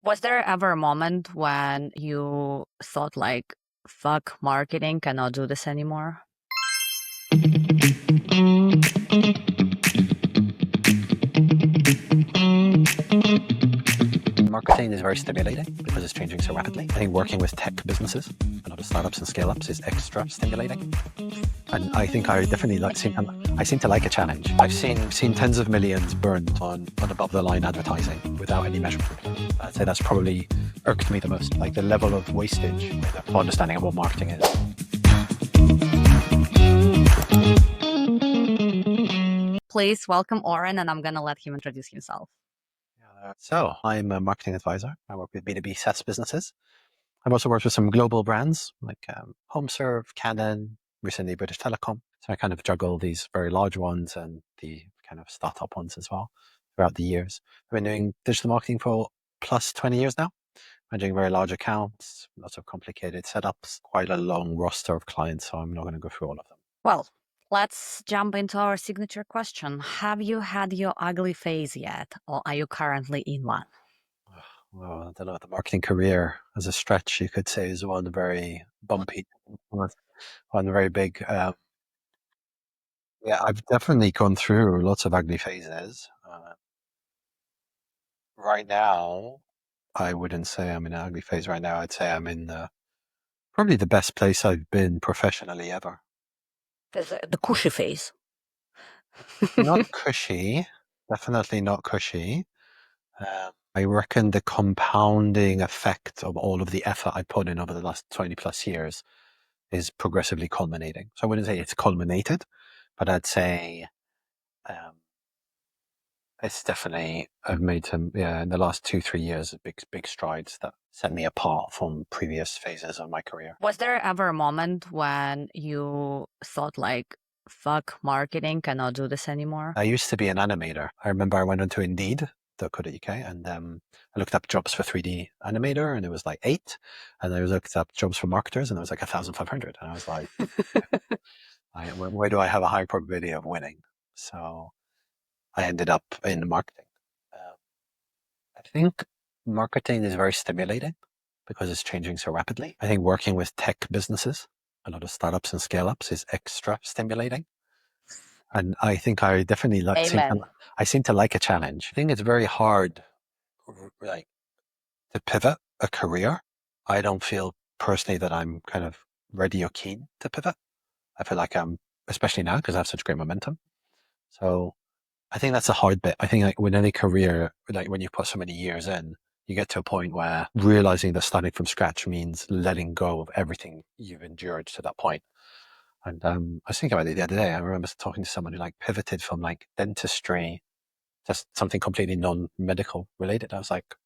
Was there ever a moment when you thought like, fuck marketing, cannot do this anymore? Marketing is very stimulating because it's changing so rapidly. I think working with tech businesses, a lot of startups and scale-ups, is extra stimulating. And I think I definitely seem to like a challenge. I've seen tens of millions burned on above the line advertising without any measurement. I'd say that's probably irked me the most, like the level of wastage, the understanding of what marketing is. Please welcome Oren, and I'm gonna let him introduce himself. So I'm a marketing advisor. I work with B2B SaaS businesses. I've also worked with some global brands like HomeServe, Canon, recently British Telecom. So I kind of juggle these very large ones and the kind of startup ones as well throughout the years. I've been doing digital marketing for plus 20 years now. I'm doing very large accounts, lots of complicated setups, quite a long roster of clients. So I'm not going to go through all of them. Well, let's jump into our signature question. Have you had your ugly phase yet, or are you currently in one? Well, I don't know. The marketing career as a stretch, you could say, is one very bumpy, one very big. Yeah, I've definitely gone through lots of ugly phases. Right now, I wouldn't say I'm in an ugly phase right now. I'd say I'm in probably the best place I've been professionally ever. The cushy phase. Not cushy, definitely not cushy. I reckon the compounding effect of all of the effort I put in over the last 20 plus years is progressively culminating. So I wouldn't say it's culminated, but I'd say it's definitely, I've made some, in the last 2-3 years, big strides that set me apart from previous phases of my career. Was there ever a moment when you thought like, fuck marketing, cannot do this anymore? I used to be an animator. I remember I went onto Indeed.co.uk and I looked up jobs for 3D animator and it was like 8. And I looked up jobs for marketers and it was like 1,500. And I was like, where do I have a high probability of winning? So I ended up in marketing. I think marketing is very stimulating because it's changing so rapidly. I think working with tech businesses, a lot of startups and scale-ups, is extra stimulating. And I think I definitely Amen. seem to like a challenge. I think it's very hard, like, to pivot a career. I don't feel personally that I'm kind of ready or keen to pivot. I feel like I'm, especially now because I have such great momentum. So I think that's a hard bit. I think like with any career, like when you put so many years in, you get to a point where realizing that starting from scratch means letting go of everything you've endured to that point. And I was thinking about it the other day. I remember talking to someone who like pivoted from like dentistry to something completely non-medical related. I was like,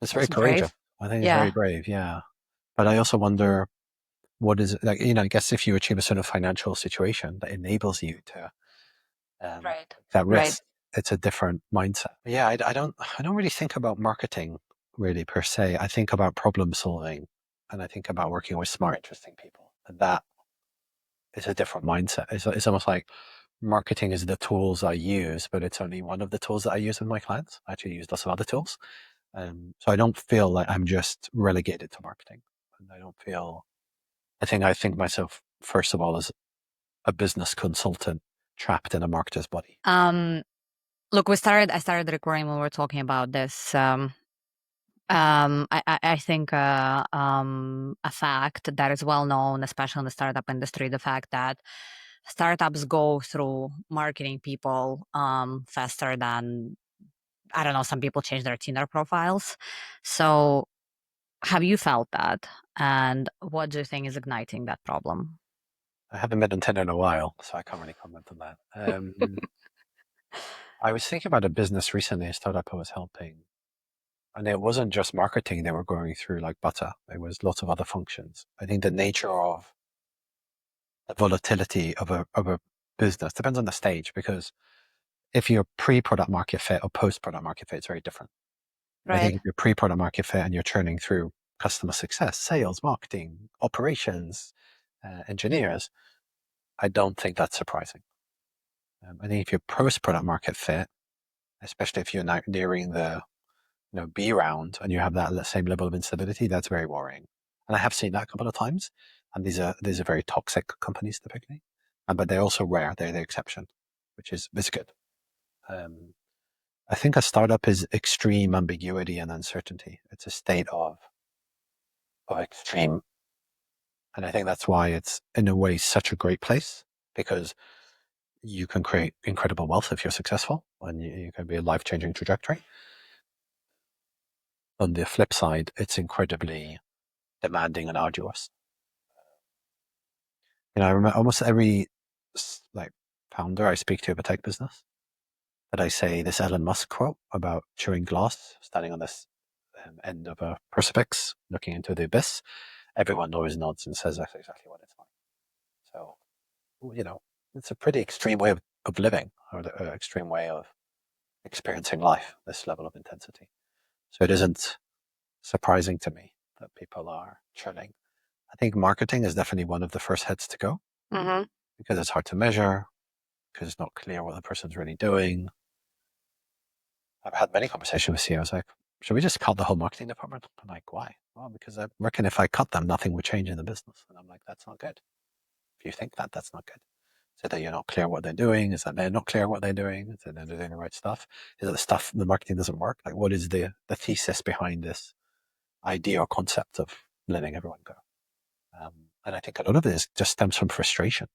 it's very That's courageous. brave. I think it's very Yeah. brave. Yeah. But I also wonder, what is it like, I guess if you achieve a sort of financial situation that enables you to Right. that Right. risk, it's a different mindset. Yeah, I don't really think about marketing really per se. I think about problem solving and I think about working with smart, interesting people. And that is a different mindset. It's almost like marketing is the tools I use, but it's only one of the tools that I use with my clients. I actually use lots of other tools. So I don't feel like I'm just relegated to marketing. And I think myself, first of all, as a business consultant trapped in a marketer's body. Look, I started recording when we were talking about this. I think a fact that is well known, especially in the startup industry, the fact that startups go through marketing people faster than, I don't know, some people change their Tinder profiles. So have you felt that? And what do you think is igniting that problem? I haven't been on Tinder in a while, so I can't really comment on that. I was thinking about a business recently, a startup I was helping, and it wasn't just marketing they were going through like butter. It was lots of other functions. I think the nature of the volatility of a business depends on the stage, because if you're pre-product market fit or post-product market fit, it's very different. I think Right. if you're pre-product market fit and you're churning through customer success, sales, marketing, operations, engineers, I don't think that's surprising. I think if you're post-product market fit, especially if you're now nearing the B round and you have that same level of instability, that's very worrying. And I have seen that a couple of times. And these are very toxic companies typically, but they're also rare. They're the exception, which is good. I think a startup is extreme ambiguity and uncertainty. It's a state of extreme, and I think that's why it's in a way such a great place, because you can create incredible wealth if you're successful, and you can be a life-changing trajectory. On the flip side, it's incredibly demanding and arduous. I remember almost every like founder I speak to of a tech business that I say this Elon Musk quote about chewing glass, standing on this end of a precipice, looking into the abyss. Everyone always nods and says that's exactly what it's like. So, it's a pretty extreme way of living, or the extreme way of experiencing life, this level of intensity. So it isn't surprising to me that people are churning. I think marketing is definitely one of the first heads to go, because it's hard to measure, because it's not clear what the person's really doing. I've had many conversations with CEOs like, should we just cut the whole marketing department? I'm like, why? Well, because I reckon if I cut them, nothing would change in the business. And I'm like, that's not good. If you think that, that's not good. Is it that you're not clear what they're doing? Is that they're not clear what they're doing? Is that they're doing the right stuff? Is it the marketing doesn't work? Like, what is the thesis behind this idea or concept of letting everyone go? And I think a lot of this just stems from frustration.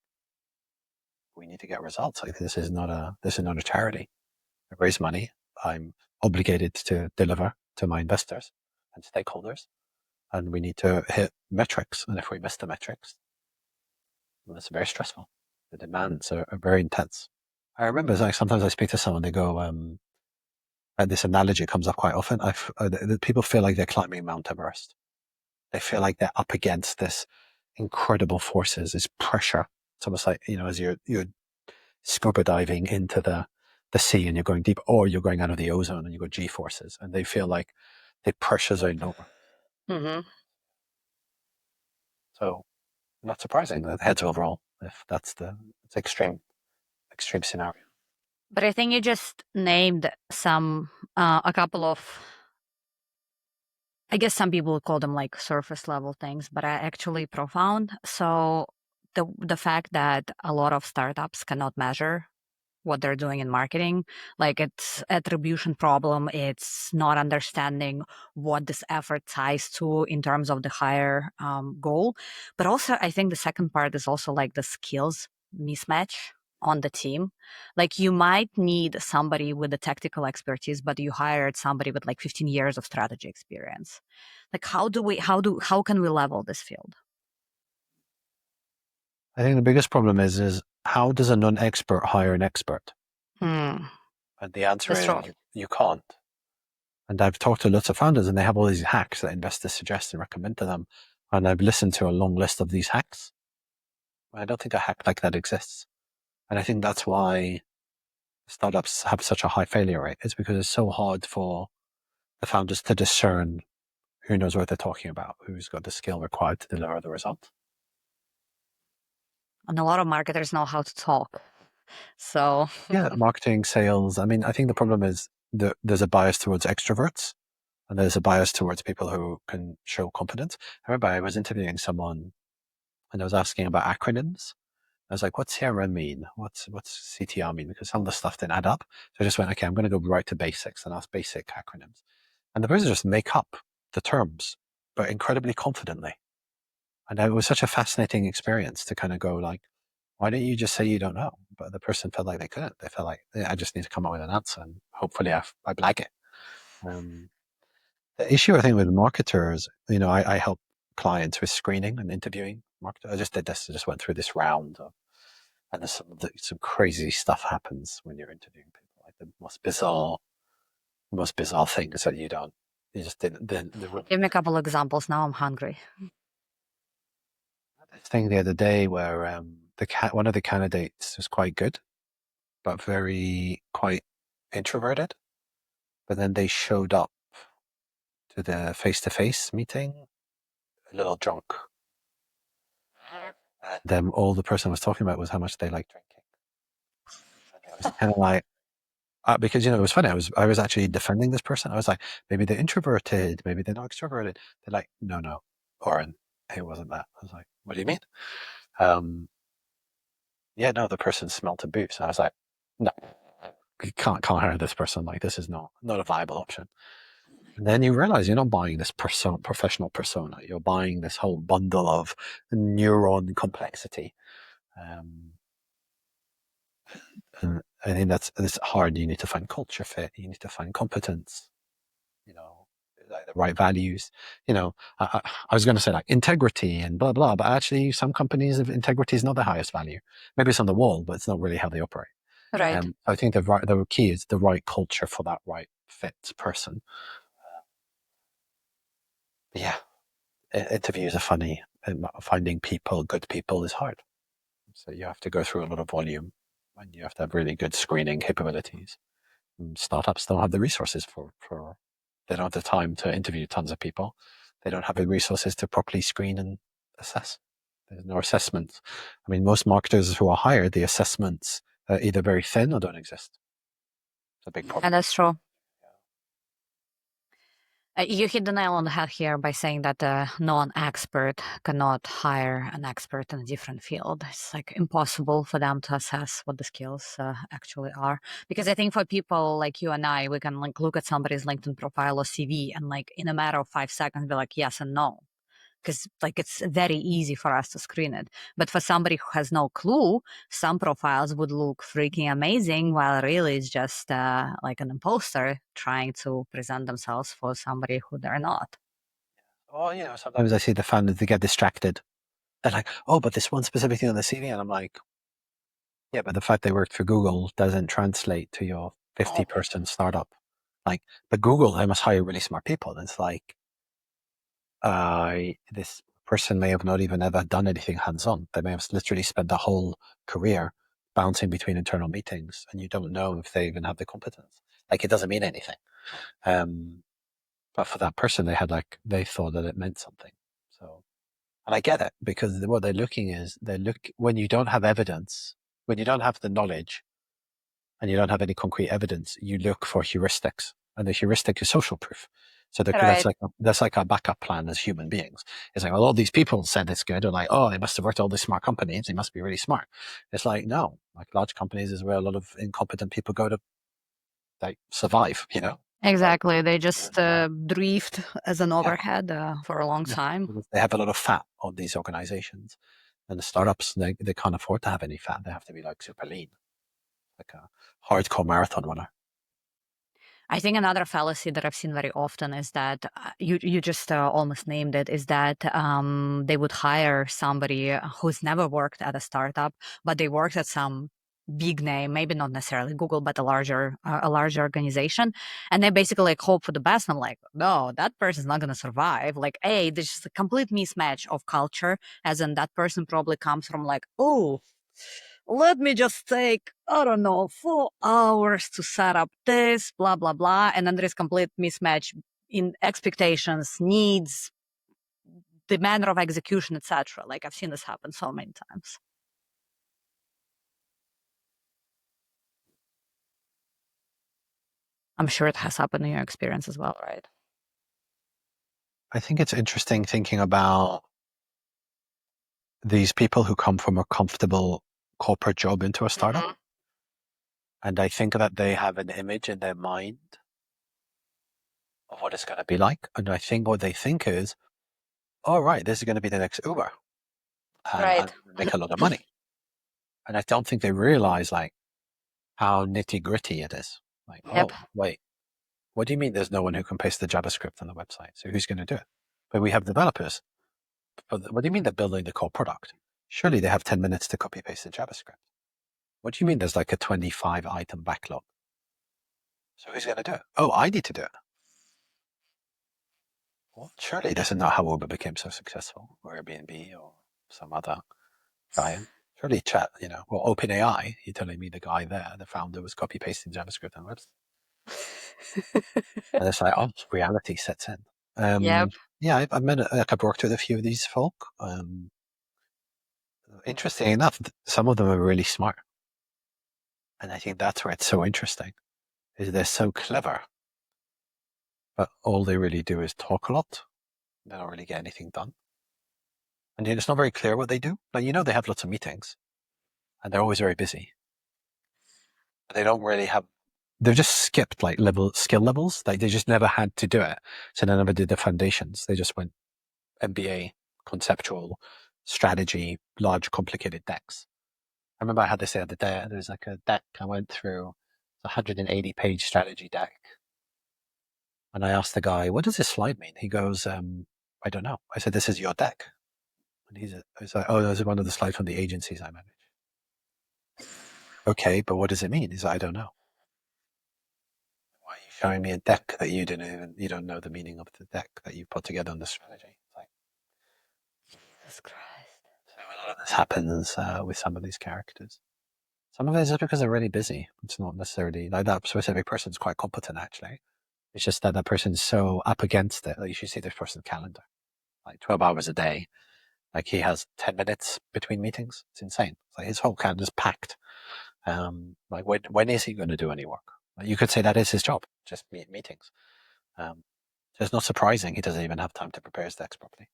We need to get results. Like, this is not a charity. I raise money. I'm obligated to deliver to my investors and stakeholders, and we need to hit metrics. And if we miss the metrics, well, it's very stressful. The demands are very intense. I remember like sometimes I speak to someone, they go, and this analogy comes up quite often. People feel like they're climbing Mount Everest. They feel like they're up against this incredible forces, this pressure. It's almost like, as you're scuba diving into the sea and you're going deep, or you're going out of the ozone and you go G forces, and they feel like the pressures are enormous. So not surprising that heads overall, if it's extreme scenario. But I think you just named a couple of, I guess some people would call them like surface level things, but are actually profound. So the fact that a lot of startups cannot measure what they're doing in marketing, like it's attribution problem, it's not understanding what this effort ties to in terms of the higher goal. But also I think the second part is also like the skills mismatch on the team. Like you might need somebody with the technical expertise, but you hired somebody with like 15 years of strategy experience. Like how can we level this field? I think the biggest problem is how does a non-expert hire an expert? Hmm. And the answer That's is true. you can't. And I've talked to lots of founders, and they have all these hacks that investors suggest and recommend to them. And I've listened to a long list of these hacks. I don't think a hack like that exists. And I think that's why startups have such a high failure rate. It's because it's so hard for the founders to discern who knows what they're talking about, who's got the skill required to deliver the result. And a lot of marketers know how to talk. So Yeah, marketing, sales. I mean, I think the problem is that there's a bias towards extroverts, and there's a bias towards people who can show confidence. I remember I was interviewing someone and I was asking about acronyms. I was like, what's CRM mean? What's CTR mean? Because some of the stuff didn't add up. So I just went, okay, I'm going to go right to basics and ask basic acronyms. And the person just make up the terms, but incredibly confidently. And it was such a fascinating experience to kind of go like, why don't you just say you don't know? But the person felt like they couldn't. They felt like, yeah, I just need to come up with an answer, and hopefully I blag it. The issue I think with marketers, I help clients with screening and interviewing marketers. I just did this. I just went through this round and there's some crazy stuff happens when you're interviewing people, like the most bizarre things that you just didn't. give me a couple examples. Now I'm hungry. This thing the other day where one of the candidates was quite good, but very quite introverted. But then they showed up to the face-to-face meeting a little drunk. And then all the person was talking about was how much they like drinking. And it was kind of like, Because it was funny. I was actually defending this person. I was like, maybe they're introverted, maybe they're not extroverted. They're like, no, Oren, it wasn't that. I was like, what do you mean? Um, yeah, no, the person smelled a booze. I was like, no, you can't hire this person. Like, this is not a viable option. And then you realize you're not buying this professional persona. You're buying this whole bundle of neuron complexity. Um, and I think it's hard. You need to find culture fit. You need to find competence. You know, like the right values. I was going to say like integrity and blah blah, but actually, some companies, if integrity is not the highest value. Maybe it's on the wall, but it's not really how they operate. Right. I think the key is the right culture for that right fit person. But yeah, interviews are funny, and finding good people is hard. So you have to go through a lot of volume, and you have to have really good screening capabilities. And startups don't have the resources for they don't have the time to interview tons of people. They don't have the resources to properly screen and assess. There's no assessments. I mean, most marketers who are hired, the assessments are either very thin or don't exist. It's a big And problem. that's true. You hit the nail on the head here by saying that a non-expert cannot hire an expert in a different field. It's like impossible for them to assess what the skills actually are. Because I think for people like you and I, we can like look at somebody's LinkedIn profile or CV and like in a matter of 5 seconds be like yes and no. Because like it's very easy for us to screen it. But for somebody who has no clue, some profiles would look freaking amazing, while really it's just like an imposter trying to present themselves for somebody who they're not. Oh, sometimes I see the founders, they get distracted. They're like, oh, but this one specific thing on the CV. And I'm like, yeah, but the fact they worked for Google doesn't translate to your 50-person startup. Like, but Google, they must hire really smart people. And it's like, this person may have not even ever done anything hands-on. They may have literally spent a whole career bouncing between internal meetings, and you don't know if they even have the competence. Like, it doesn't mean anything. But for that person, they thought that it meant something. So, and I get it, because what they're looking is when you don't have evidence, when you don't have the knowledge, and you don't have any concrete evidence, you look for heuristics, and the heuristic is social proof. So Right. that's like our backup plan as human beings. It's like, well, all these people said it's good, or like, oh, they must have worked at all these smart companies. They must be really smart. It's like, no, like large companies is where a lot of incompetent people go to like survive. Like, Exactly. They just drift as an yeah, overhead for a long yeah, time. because they have a lot of fat on these organizations, and the startups they can't afford to have any fat. They have to be like super lean, like a hardcore marathon runner. I think another fallacy that I've seen very often is that you just almost named it, is that they would hire somebody who's never worked at a startup, but they worked at some big name, maybe not necessarily Google, but a larger organization, and they basically like hope for the best. And I'm like, no, that person's not gonna survive. Like, there's just a complete mismatch of culture, as in that person probably comes from like, oh, let me just take, I don't know, 4 hours to set up this, blah, blah, blah. And then there is complete mismatch in expectations, needs, the manner of execution, etc. Like I've seen this happen so many times. I'm sure it has happened in your experience as well, right? I think it's interesting thinking about these people who come from a comfortable corporate job into a startup. Hmm. And I think that they have an image in their mind of what it's going to be like. And I think what they think is, oh, right, this is going to be the next Uber, and I'm Right. going to make a lot of money. And I don't think they realize like how nitty gritty it is. Like, Yep. oh, wait, what do you mean there's no one who can paste the JavaScript on the website? So who's going to do it? But we have developers. But what do you mean they're building the core product? Surely they have 10 minutes to copy paste the JavaScript. What do you mean there's like a 25 item backlog? So who's going to do it? Oh, I need to do it. Well, surely this is not how Uber became so successful, or Airbnb, or some other giant. Surely chat, well, OpenAI, you're telling me the guy there, the founder, was copy pasting JavaScript on website. And it's like, oh, reality sets in. Yep. Yeah, I've met, I've worked with a few of these folk. Interesting enough, some of them are really smart. And I think that's where it's so interesting. is they're so clever, but all they really do is talk a lot. They don't really get anything done. And it's not very clear what they do. Like, they have lots of meetings and they're always very busy. But they don't really have, they've just skipped like skill levels. Like they just never had to do it. So they never did the foundations. They just went MBA, conceptual, strategy, large, complicated decks. I remember I had this the other day. There was like a deck I went through, a 180-page strategy deck. And I asked the guy, what does this slide mean? He goes, I don't know. I said, this is your deck. And he's like, oh, those are one of the slides from the agencies I manage. Okay, but what does it mean? He's like, I don't know. Why are you showing me a deck that you don't know the meaning of the deck that you put together on the strategy? It's like, Jesus Christ. so a lot of this happens with some of these characters. Some of it is just because they're really busy. It's not necessarily like that specific person's quite competent, actually. It's just that person's so up against it. Like you should see this person's calendar, like 12 hours a day. Like he has 10 minutes between meetings. It's insane. It's like his whole calendar's packed. Like when is he going to do any work? Like you could say that is his job, just meetings. So it's not surprising he doesn't even have time to prepare his decks properly.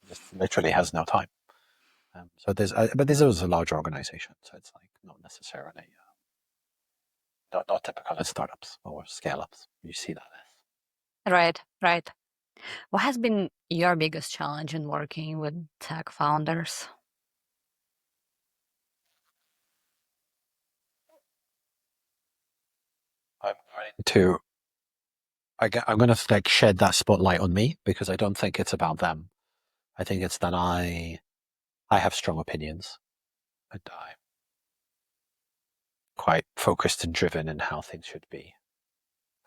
He just literally has no time. So but this is a large organization, so it's like not necessarily not typical in startups or scale ups. You see that as Right, right. What has been your biggest challenge in working with tech founders? I'm I'm going to like shed that spotlight on me because I don't think it's about them. I think it's that I have strong opinions and I'm quite focused and driven in how things should be.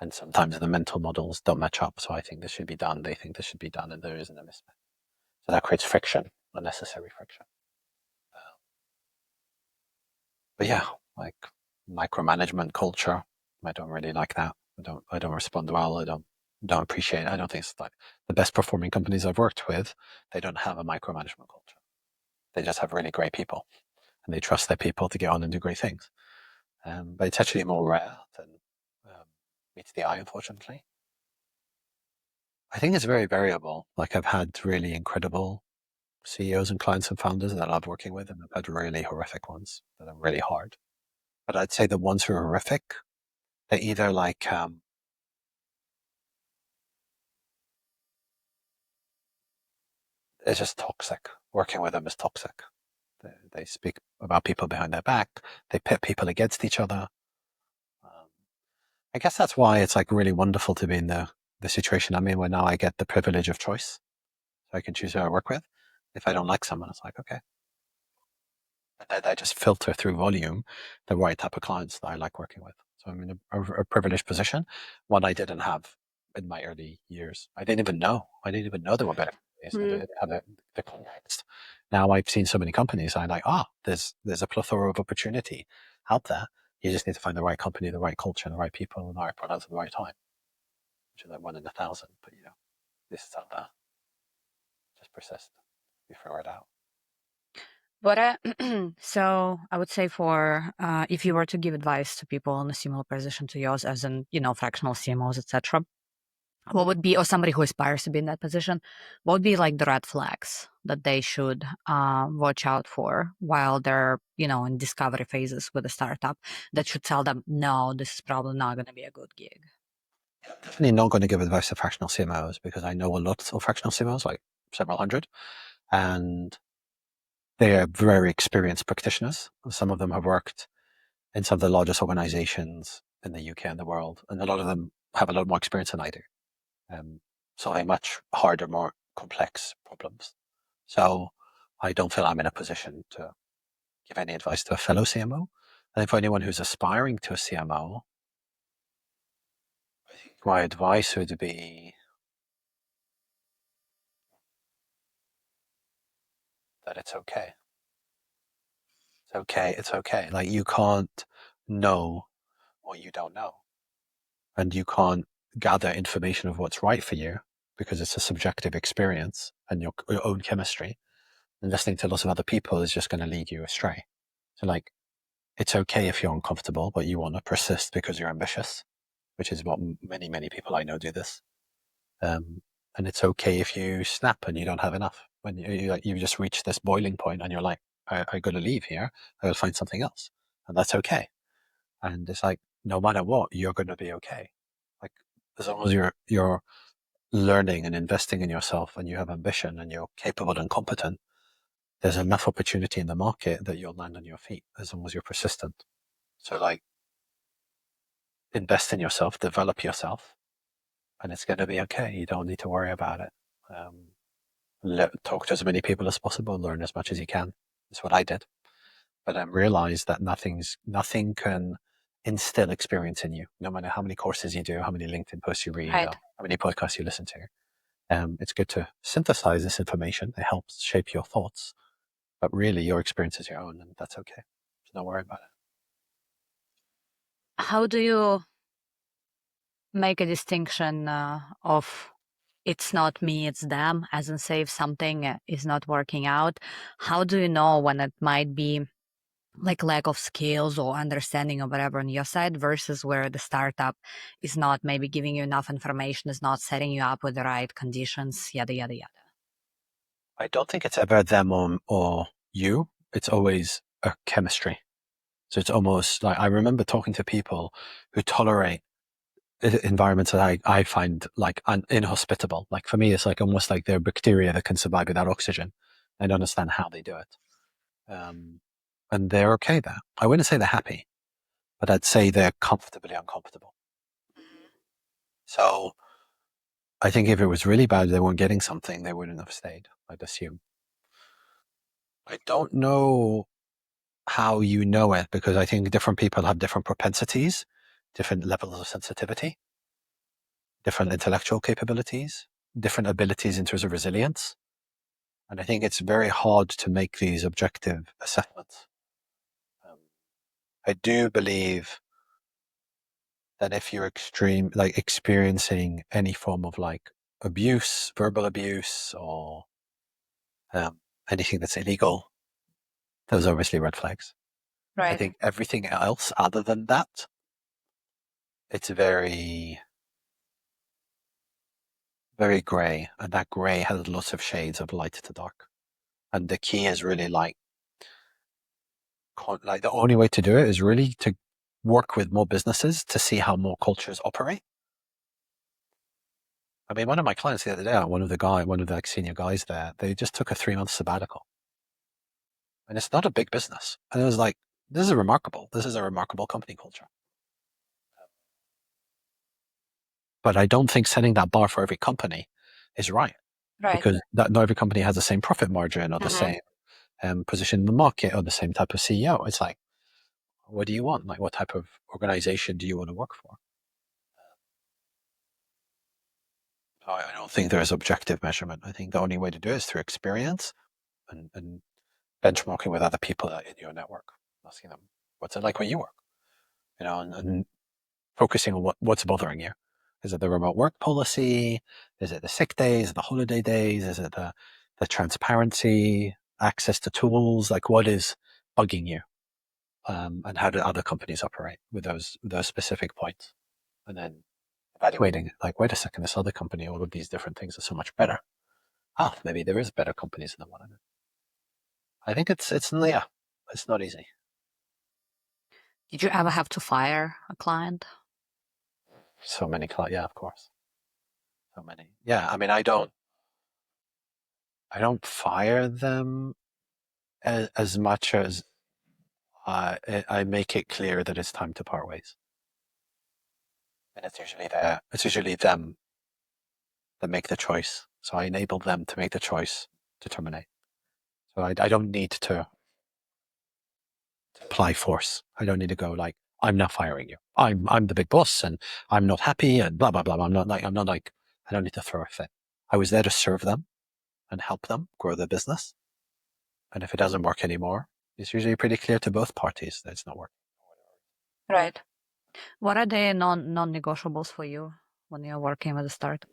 And sometimes the mental models don't match up. So I think this should be done. They think this should be done, and there isn't a mismatch. So that creates friction, unnecessary friction. But yeah, like micromanagement culture, I don't really like that. I don't respond well. I don't appreciate it. I don't think it's like the best performing companies I've worked with. They don't have a micromanagement culture. They just have really great people, and they trust their people to get on and do great things. But it's actually more rare than meets the eye, unfortunately. I think it's very variable. Like I've had really incredible CEOs and clients and founders that I love working with, and I've had really horrific ones that are really hard. But I'd say the ones who are horrific, they're either like it's just toxic. Working with them is toxic. They speak about people behind their back. They pit people against each other. Um, I guess that's why it's like really wonderful to be in the situation I'm in where now I get the privilege of choice. So I can choose who I work with. If I don't like someone, it's like, okay. And I just filter through volume the right type of clients that I like working with. So I'm in a privileged position, one I didn't have in my early years. I didn't even know. I didn't even know there were better companies. I didn't have the context. Now I've seen so many companies. I'm like, there's a plethora of opportunity out there. You just need to find the right company, the right culture, the right people, and the right products at the right time, which is like 1 in 1,000. But this is out there. Just persist. You figure it out. But so I would say for if you were to give advice to people in a similar position to yours, as in fractional CMOs, etc., what would be, or somebody who aspires to be in that position, what would be like the red flags that they should watch out for while they're in discovery phases with a startup that should tell them, no, this is probably not going to be a good gig? Definitely not going to give advice to fractional CMOs because I know a lot of fractional CMOs, like several hundred, and they are very experienced practitioners. Some of them have worked in some of the largest organizations in the UK and the world, and a lot of them have a lot more experience than I do. Solving much harder, more complex problems. So I don't feel I'm in a position to give any advice to a fellow CMO. And for anyone who's aspiring to a CMO, I think my advice would be that it's okay. It's okay. It's okay. Like you can't know what you don't know. And you can't gather information of what's right for you because it's a subjective experience and your own chemistry. And listening to lots of other people is just going to lead you astray. So like, it's okay if you're uncomfortable, but you want to persist because you're ambitious. which is what many people I know do this. And it's okay if you snap and you don't have enough. When you just reach this boiling point and you're like, I got to leave here. I got to find something else, and that's okay. And it's like, no matter what, you're going to be okay. Like, as long as you're learning and investing in yourself and you have ambition and you're capable and competent, there's enough opportunity in the market that you'll land on your feet as long as you're persistent. So like, invest in yourself, develop yourself, and it's going to be okay. You don't need to worry about it. Talk to as many people as possible, learn as much as you can. That's what I did. But I realized that nothing can instill experience in you, no matter how many courses you do, how many LinkedIn posts you read, Right. or how many podcasts you listen to. It's good to synthesize this information. It helps shape your thoughts, but really your experience is your own, and that's okay. So don't worry about it. How do you make a distinction of it's not me, it's them, as in say if something is not working out, how do you know when it might be like lack of skills or understanding or whatever on your side versus where the startup is not maybe giving you enough information, is not setting you up with the right conditions, yada, yada, yada. I don't think it's ever them or you. It's always a chemistry. So it's almost like I remember talking to people who tolerate environments that I find like inhospitable. Like for me, it's like almost like they're bacteria that can survive without oxygen. I don't understand how they do it. And they're okay there. I wouldn't say they're happy, but I'd say they're comfortably uncomfortable. So I think if it was really bad, they weren't getting something, they wouldn't have stayed, I'd assume. I don't know how you know it because I think different people have different propensities, different levels of sensitivity, different intellectual capabilities, different abilities in terms of resilience. And I think it's very hard to make these objective assessments. Um, I do believe that if you're like experiencing any form of like abuse, verbal abuse, or anything that's illegal, those are obviously red flags. I Right. think everything else other than that, it's very, very grey, and that grey has lots of shades of light to dark. And the key is really like the only way to do it is really to work with more businesses to see how more cultures operate. I mean, one of my clients the other day, one of the like senior guys there, they just took a 3-month sabbatical, and it's not a big business. And it was like, this is remarkable. This is a remarkable company culture. But I don't think setting that bar for every company is right Right. because not every company has the same profit margin or the Mm-hmm. same position in the market or the same type of CEO. It's like, what do you want? Like, what type of organization do you want to work for? I don't think there's objective measurement. I think the only way to do it is through experience and benchmarking with other people in your network, asking them, what's it like when you work? And focusing on what's bothering you. Is it the remote work policy? Is it the sick days, the holiday days? Is it the transparency, access to tools? Like what is bugging you? And how do other companies operate with those specific points? And then evaluating, like, wait a second, this other company, all of these different things are so much better. Maybe there is better companies than one of them. I think it's yeah, it's not easy. Did you ever have to fire a client? So many clients, yeah, of course, so many. Yeah, I mean, I don't fire them as much as I make it clear that it's time to part ways, and it's usually them that make the choice. So I enable them to make the choice to terminate. So I don't need to apply force. I don't need to go like, I'm not firing you. I'm the big boss and I'm not happy and blah blah blah. I'm not like I don't need to throw a fit. I was there to serve them and help them grow their business. And if it doesn't work anymore, it's usually pretty clear to both parties that it's not working. Right. What are the non-negotiables for you when you're working with a startup?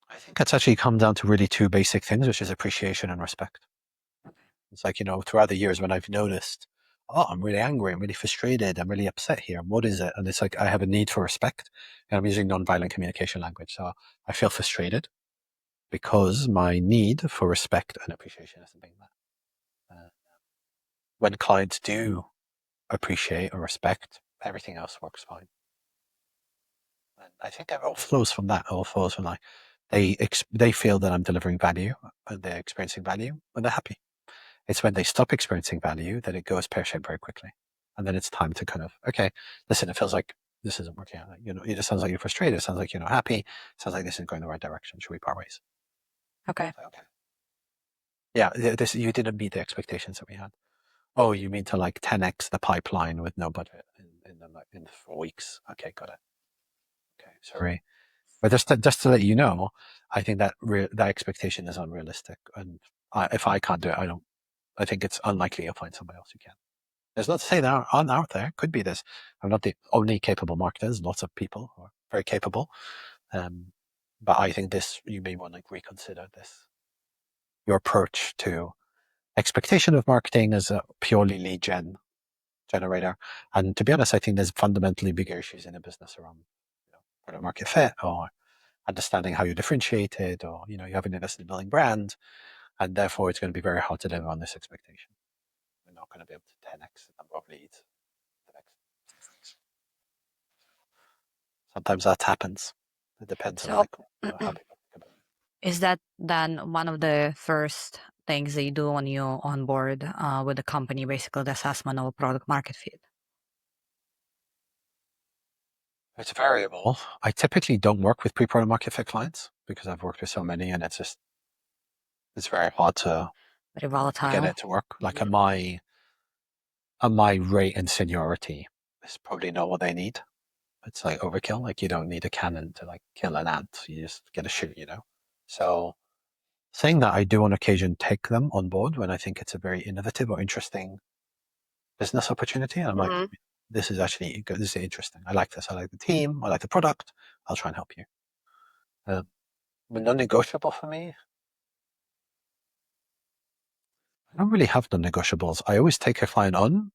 I think it's actually come down to really two basic things, which is appreciation and respect. It's like, throughout the years when I've noticed oh, I'm really angry, I'm really frustrated, I'm really upset here. What is it? And it's like, I have a need for respect, and I'm using nonviolent communication language. So I feel frustrated because my need for respect and appreciation isn't being met. When clients do appreciate or respect, everything else works fine. And I think it all flows from that. It all flows from like they feel that I'm delivering value and they're experiencing value and they're happy. It's when they stop experiencing value that it goes pear-shaped very quickly. And then it's time to kind of, okay, listen, it feels like this isn't working out. It just sounds like you're frustrated. It sounds like you're not happy. It sounds like this isn't going the right direction. Should we part ways? Okay. Okay. Yeah, you didn't meet the expectations that we had. Oh, you mean to like 10x the pipeline with no budget in 4 weeks? Okay, got it. Okay, sorry. But just to let you know, I think that that expectation is unrealistic. And if I can't do it, I think it's unlikely you'll find somebody else who can. There's not to say there aren't out there. Could be this. I'm not the only capable marketer. There's lots of people who are very capable. Um, but I think you may want to reconsider this. Your approach to expectation of marketing as a purely lead generator. And to be honest, I think there's fundamentally bigger issues in a business around product market fit or understanding how you're differentiated, or you haven't invested in building brand, and therefore it's going to be very hard to deliver on this expectation. We're not going to be able to 10x the number of leads the next 6 weeks. Sometimes that happens. It depends on So, how people think about it. is that then one of the first things that you do when you onboard with the company, basically the assessment of a product market fit? It's variable. I typically don't work with pre-product market fit clients because I've worked with so many, and it's very hard to Very get volatile. it to work. Like at my rate and seniority, it's probably not what they need. It's like overkill. Like you don't need a cannon to like kill an ant. You just get a shoot. So saying that, I do on occasion take them on board when I think it's a very innovative or interesting business opportunity. And I'm like, Hmm. this is actually good. This is interesting. I like this. I like the team. I like the product. I'll try and help you. But non-negotiable for me, I don't really have non-negotiables. I always take a client on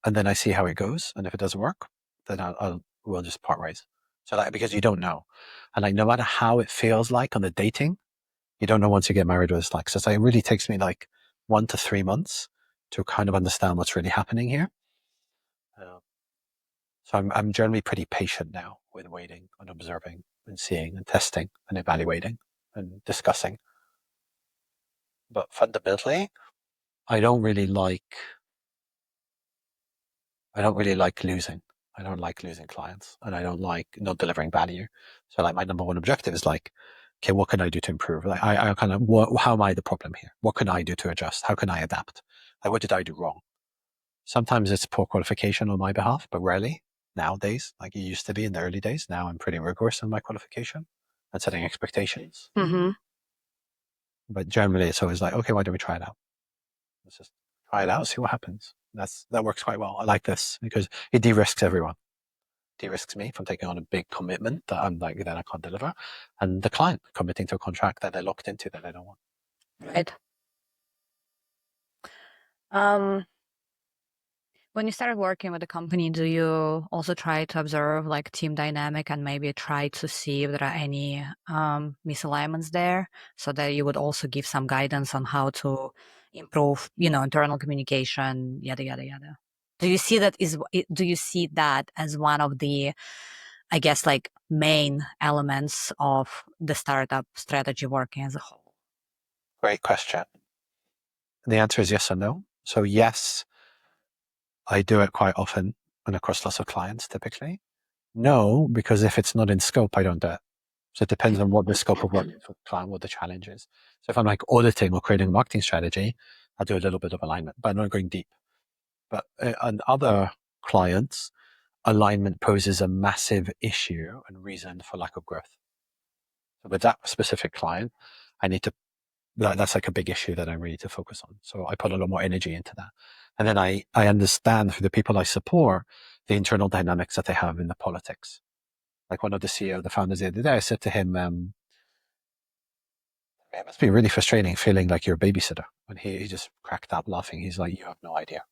and then I see how it goes. And if it doesn't work, then we'll just part ways. So like, because you don't know. And like, no matter how it feels like on the dating, you don't know once you get married what it's like. So it really takes me like 1 to 3 months to kind of understand what's really happening here. Uh, so I'm generally pretty patient now with waiting and observing and seeing and testing and evaluating and discussing. But fundamentally, I don't really like I don't really like losing. I don't like losing clients, and I don't like not delivering value. So like my number one objective is like, okay, what can I do to improve? Like I kind of, how am I the problem here? What can I do to adjust? How can I adapt? Like what did I do wrong? Sometimes it's poor qualification on my behalf, but rarely nowadays, like it used to be in the early days. Now I'm pretty rigorous in my qualification and setting expectations. Hmm. But generally it's always like, okay, why don't we try it out? Let's just try it out, see what happens. That works quite well. I like this because it de-risks everyone. De-risks me from taking on a big commitment that I can't deliver, and the client committing to a contract that they're locked into that they don't want. Right. Um, when you started working with the company, do you also try to observe like team dynamic and maybe try to see if there are any misalignments there, so that you would also give some guidance on how to improve, internal communication, yada yada yada. Do you see that as one of the, I guess, like main elements of the startup strategy working as a whole? Great question. The answer is yes and no. So yes, I do it quite often and across lots of clients typically. No, because if it's not in scope, I don't do it. So it depends on what the scope of work is for the client, what the challenge is. So if I'm like auditing or creating a marketing strategy, I'll do a little bit of alignment, but I'm not going deep. But on other clients, alignment poses a massive issue and reason for lack of growth. So with that specific client, I need to, that's like a big issue that I really need to focus on. So I put a lot more energy into that. And then I understand for the people I support, the internal dynamics that they have in the politics. Like one of the CEO, the founders the other day, I said to him, it must be really frustrating feeling like you're a babysitter. And he just cracked up laughing. He's like, you have no idea.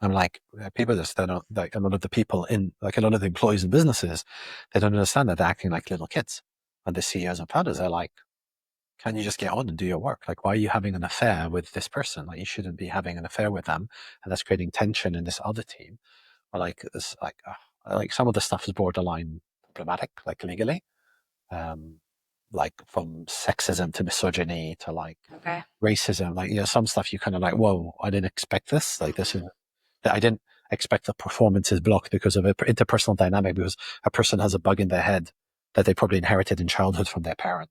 I'm like, people just don't, like a lot of the people in, like a lot of the employees in businesses, they don't understand that they're acting like little kids. And the CEOs and founders are like, can you just get on and do your work? Like, why are you having an affair with this person? Like, you shouldn't be having an affair with them. And that's creating tension in this other team. Or like, this, like some of the stuff is borderline problematic, like legally. Um, like from sexism to misogyny to like Okay. racism, like, some stuff you kind of like, whoa, I didn't expect this. Like, this is, I didn't expect the performance is blocked because of an interpersonal dynamic, because a person has a bug in their head that they probably inherited in childhood from their parent.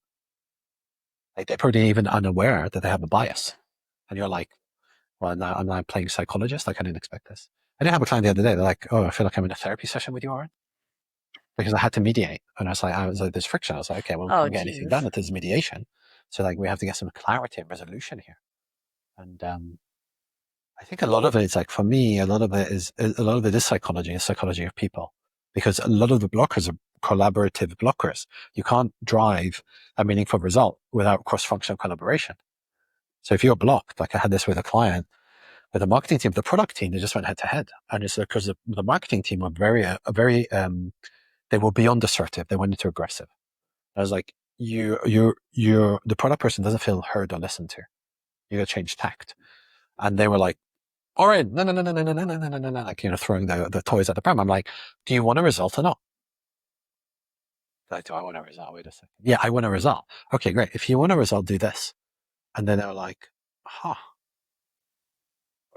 Like, they're probably even unaware that they have a bias. And you're like, well, now I'm now playing psychologist. Like, I didn't expect this. I did have a client the other day. They're like, oh, I feel like I'm in a therapy session with you, Oren, because I had to mediate. And I was like, there's friction. I was like, okay, well, we Oh, can't get anything done geez. if there's mediation. So like, we have to get some clarity and resolution here. And, I think a lot of it is like, for me, a lot of it is psychology of people, because a lot of the blockers are collaborative blockers. You can't drive a meaningful result without cross-functional collaboration. So if you're blocked, like I had this with a client, with the marketing team, the product team, they just went head to head. And it's because the marketing team were they were beyond assertive. They went into aggressive. I was like, the product person doesn't feel heard or listened to. You got to change tact. And they were like, all right, no, no, no, no, no, no, no, no, no, no, no, like, throwing the toys at the pram. I'm like, do you want a result or not? Like, do I want a result? Wait a second. Yeah, I want a result. Okay, great. If you want a result, do this. And then they were like, huh,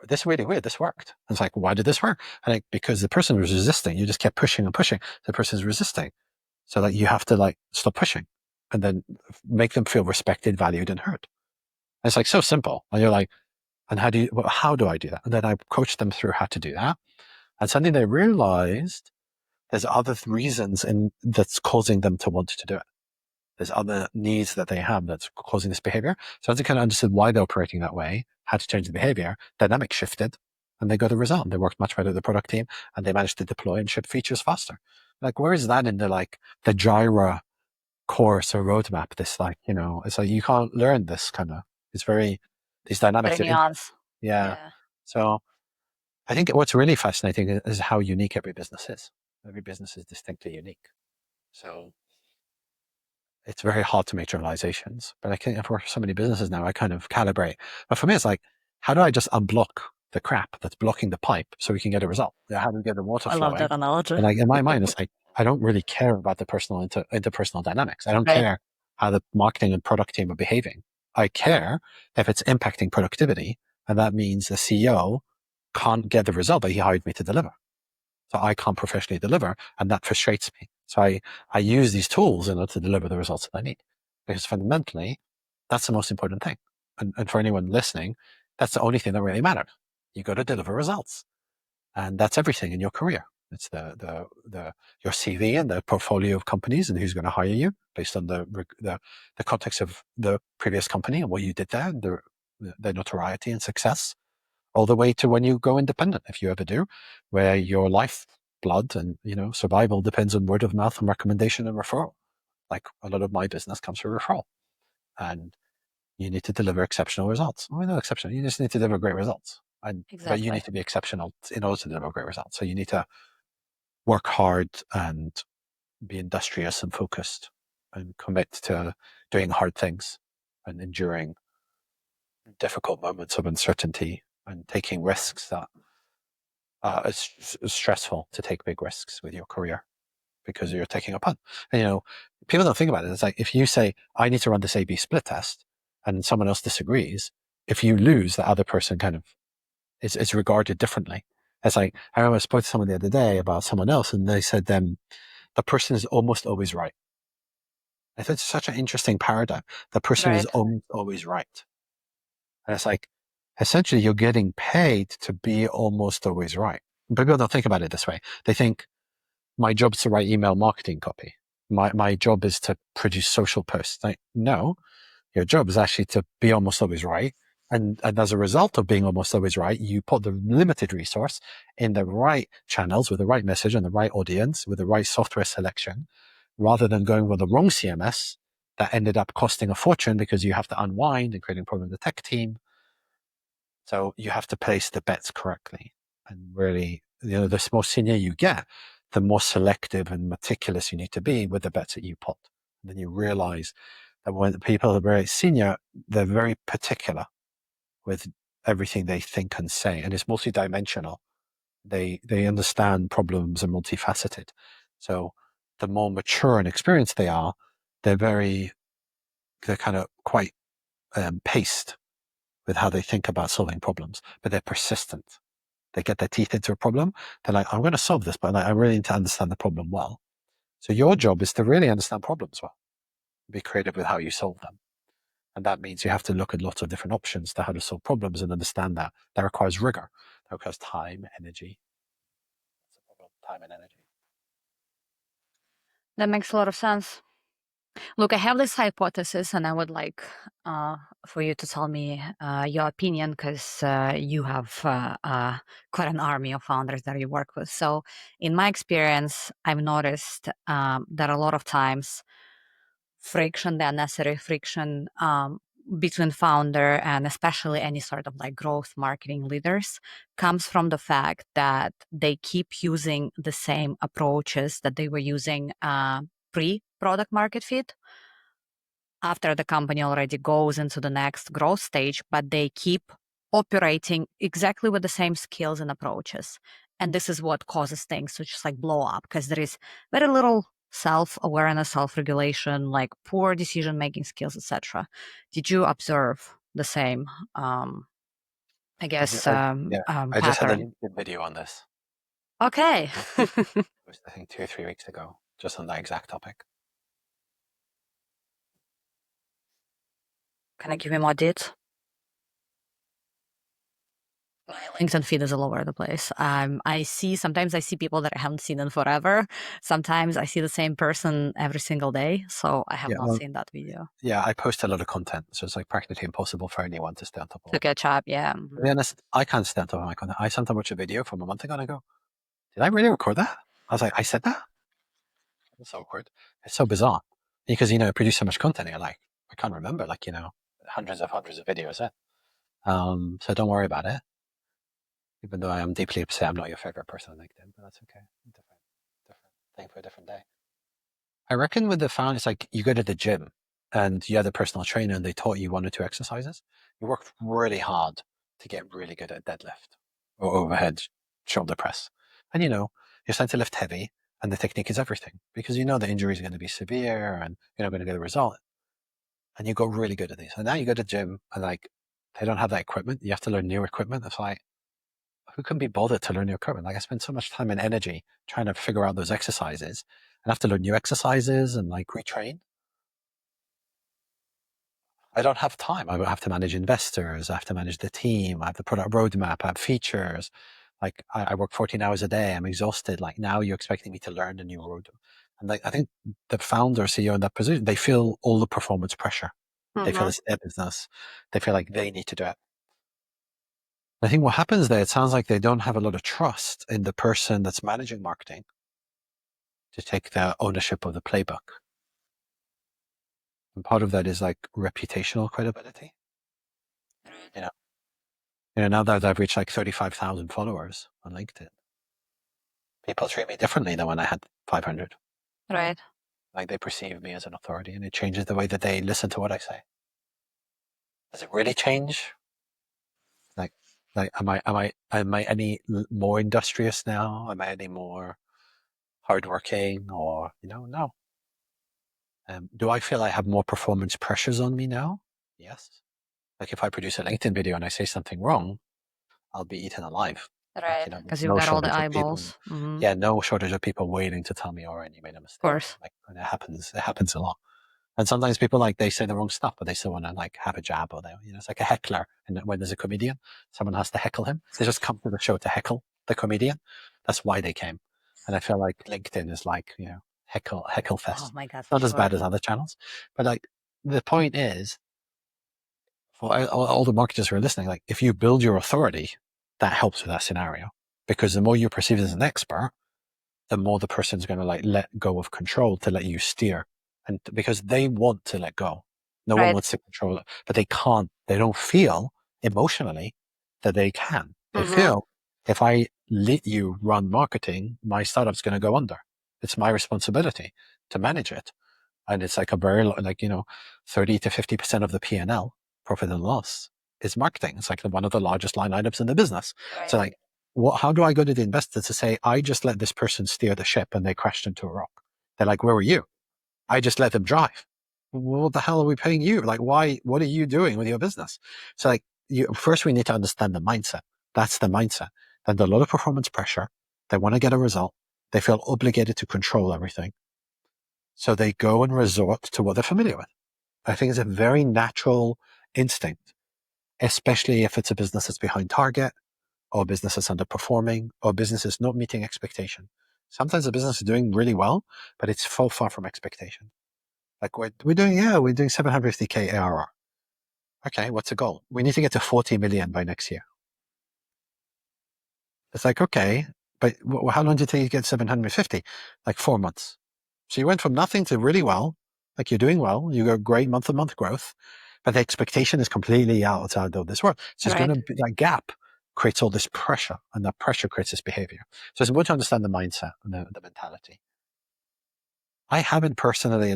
this is really weird. This worked. I was like, why did this work? And like, because the person was resisting. You just kept pushing and pushing. The person's resisting. So like, you have to like stop pushing and then make them feel respected, valued, and heard. And it's like so simple. And you're like, and how do I do that? And then I coached them through how to do that. And suddenly they realized there's other reasons that's causing them to want to do it. There's other needs that they have that's causing this behavior. So once they kind of understood why they're operating that way, how to change the behavior, dynamic shifted, and they got a result. They worked much better with the product team, and they managed to deploy and ship features faster. Like, where is that in the Jira course or roadmap? This it's like you can't learn this kind of. It's very these Very dynamics are nuance. yeah. Yeah. So I think what's really fascinating is how unique every business is. Every business is distinctly unique. So it's very hard to make generalizations. But I think for so many businesses now, I kind of calibrate. But for me, it's like, how do I just unblock the crap that's blocking the pipe so we can get a result? Yeah, how do we get the water I love flowing? that analogy. And like in my mind, it's like, I don't really care about the personal interpersonal dynamics. I don't Right. care how the marketing and product team are behaving. I care if it's impacting productivity. And that means the CEO can't get the result that he hired me to deliver. So I can't professionally deliver, and that frustrates me. So I use these tools in order to deliver the results that I need, because fundamentally, that's the most important thing. And for anyone listening, that's the only thing that really matters. You got to deliver results, and that's everything in your career. It's your CV and the portfolio of companies and who's going to hire you based on the context of the previous company and what you did there, the notoriety and success, all the way to when you go independent, if you ever do, where your life blood and survival depends on word of mouth and recommendation and referral. Like a lot of my business comes through referral, and you need to deliver exceptional results. Well, not exceptional. You just need to deliver great results, but you need Exactly. to be exceptional in order to deliver great results. So you need to work hard and be industrious and focused, and commit to doing hard things and enduring difficult moments of uncertainty and taking risks that it's stressful to take big risks with your career because you're taking a punt. And, people don't think about it. It's like, if you say, I need to run this A/B split test, and someone else disagrees, if you lose, the other person kind of is regarded differently. It's like, I remember I spoke to someone the other day about someone else, and they said, the person is almost always right. I thought it's such an interesting paradigm. The person is Right. almost always right. And it's like, essentially, you're getting paid to be almost always right. People don't think about it this way. They think, my job's to write email marketing copy. My job is to produce social posts. Like, no, your job is actually to be almost always right. And as a result of being almost always right, you put the limited resource in the right channels with the right message and the right audience with the right software selection, rather than going with the wrong CMS that ended up costing a fortune because you have to unwind and creating a problem with the tech team. So you have to place the bets correctly. and really, the more senior you get, the more selective and meticulous you need to be with the bets that you put. And then you realize that when people are very senior, they're very particular with everything they think and say, and it's multidimensional. They understand problems and multifaceted. So the more mature and experienced they are, they're kind of quite paced with how they think about solving problems, but they're persistent. They get their teeth into a problem. They're like, I'm going to solve this, but I really need to understand the problem well. So your job is to really understand problems well, be creative with how you solve them. And that means you have to look at lots of different options to how to solve problems and understand that. That requires rigor. That requires time, energy. That's a problem, time and energy. That makes a lot of sense. Look, I have this hypothesis, and I would like for you to tell me your opinion, because you have quite an army of founders that you work with. So, in my experience, I've noticed that a lot of times friction, the unnecessary friction between founder and especially any sort of like growth marketing leaders, comes from the fact that they keep using the same approaches that they were using pre-product market fit after the company already goes into the next growth stage, but they keep operating exactly with the same skills and approaches. And this is what causes things to just like blow up, because there is very little self-awareness, self-regulation, like poor decision-making skills, etc. Did you observe the same, I guess, Yeah, I just had a pattern? LinkedIn video on this. Okay. It was, I think, 2 or 3 weeks ago, just on that exact topic. Can I give you more deets? My LinkedIn feed is all over the place. Sometimes I see people that I haven't seen in forever. Sometimes I see the same person every single day. So I have Yeah, not well, seen that video. yeah, I post a lot of content, so it's like practically impossible for anyone to stay on top of To what I'm catch doing. up, yeah. To be honest, I can't stay on top of my content. I sometimes watch a video from a month ago and I go, did I really record that? I was like, I said that? That's so awkward. It's so bizarre because, I produce so much content. You're like, I can't remember, like, hundreds of videos in. So don't worry about it. Even though I am deeply upset, I'm not your favorite person on LinkedIn, but that's okay. Different thing for a different day. I reckon with the found, it's like you go to the gym and you had a personal trainer and they taught you 1 or 2 exercises. You work really hard to get really good at deadlift or overhead shoulder press. And you're starting to lift heavy and the technique is everything because the injury is going to be severe and you're not going to get a result. And you got really good at these. And now you go to the gym and like they don't have that equipment. You have to learn new equipment. It's like, who can be bothered to learn new equipment? Like I spend so much time and energy trying to figure out those exercises and have to learn new exercises and like retrain. I don't have time. I have to manage investors. I have to manage the team. I have the product roadmap. I have features. Like I work 14 hours a day. I'm exhausted. Like now you're expecting me to learn the new road. And like, I think the founder, CEO in that position, they feel all the performance pressure. They feel Mm-hmm. it's their business. They feel like they need to do it. I think what happens there, it sounds like they don't have a lot of trust in the person that's managing marketing to take the ownership of the playbook. And part of that is like reputational credibility. You know, now that I've reached like 35,000 followers on LinkedIn, people treat me differently than when I had 500. Right. Like they perceive me as an authority and it changes the way that they listen to what I say. Does it really change? Like, am I any more industrious now? Am I any more hardworking or, no. Do I feel I have more performance pressures on me now? Yes. Like if I produce a LinkedIn video and I say something wrong, I'll be eaten alive. Like, Right. there's Because you've no got all the shortage of people. eyeballs. Mm-hmm. Yeah, no shortage of people waiting to tell me, Oren, you made a Of mistake. course. Like, and it happens a lot. And sometimes people like they say the wrong stuff, but they still want to like have a jab or it's like a heckler. And when there's a comedian, someone has to heckle him. They just come to the show to heckle the comedian. That's why they came. And I feel like LinkedIn is like, heckle Oh fest. my God, It's for not as bad sure. as other channels, but like the point is for all the marketers who are listening, like if you build your authority, that helps with that scenario because the more you're perceived as an expert, the more the person's going to like let go of control to let you steer. And because they want to let go, no one Right. wants to control it, but they can't, they don't feel emotionally that they can. They Mm-hmm. feel If I let you run marketing, my startup's going to go under. It's my responsibility to manage it. And it's like a very, 30 to 50% of the P&L, profit and loss, is marketing. It's like one of the largest line items in the business. Right. So like, how do I go to the investor to say, I just let this person steer the ship and they crashed into a rock? They're like, where were you? I just let them drive. What the hell are we paying you? Like, why, what are you doing with your business? So like, first we need to understand the mindset. That's the mindset. Then a lot of performance pressure. They want to get a result. They feel obligated to control everything. So they go and resort to what they're familiar with. I think it's a very natural instinct, especially if it's a business that's behind target, or business that's underperforming, or business is not meeting expectation. Sometimes the business is doing really well, but it's so far from expectation. Like we're doing 750K ARR. Okay, what's the goal? We need to get to 40 million by next year. It's like, okay, but how long did it take you to get 750? Like 4 months. So you went from nothing to really well, like you're doing well, you got great month-to-month growth, but the expectation is completely outside of this world. So it's going to be that gap creates all this pressure, and that pressure creates this behavior. So it's important to understand the mindset and the mentality. I haven't personally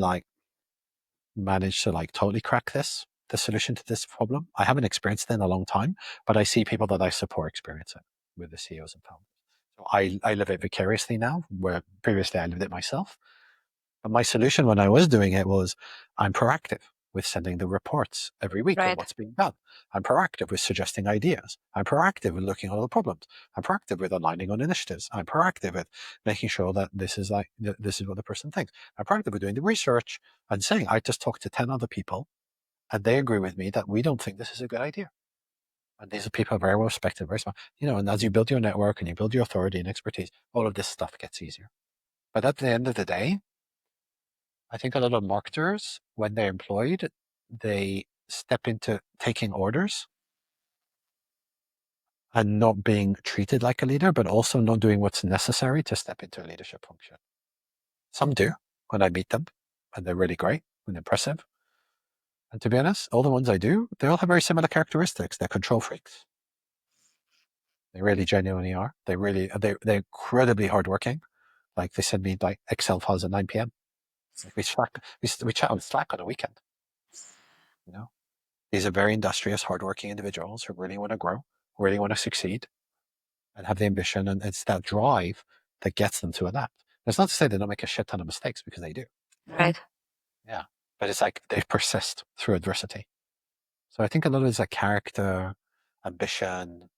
managed to totally crack the solution to this problem. I haven't experienced it in a long time, but I see people that I support experience it with the CEOs and founders. So I live it vicariously now, where previously I lived it myself. But my solution when I was doing it was I'm proactive with sending the reports every week of what's being done. I'm proactive with suggesting ideas. I'm proactive with looking at all the problems. I'm proactive with aligning on initiatives. I'm proactive with making sure that this is what the person thinks. I'm proactive with doing the research and saying, I just talked to 10 other people and they agree with me that we don't think this is a good idea. And these are people very well respected, very smart. And as you build your network and you build your authority and expertise, all of this stuff gets easier. But at the end of the day, I think a lot of marketers, when they're employed, they step into taking orders and not being treated like a leader, but also not doing what's necessary to step into a leadership function. Some do when I meet them, and they're really great and impressive. And to be honest, all the ones I do, they all have very similar characteristics. They're control freaks. They really genuinely are. They're incredibly hardworking. Like they send me Excel files at 9 p.m. We chat on Slack on a weekend. These are very industrious, hardworking individuals who really want to grow, really want to succeed, and have the ambition, and it's that drive that gets them to adapt. That's not to say they don't make a shit ton of mistakes, because they do. Right. Yeah. But it's like they persist through adversity. So I think a lot of it's like character, ambition,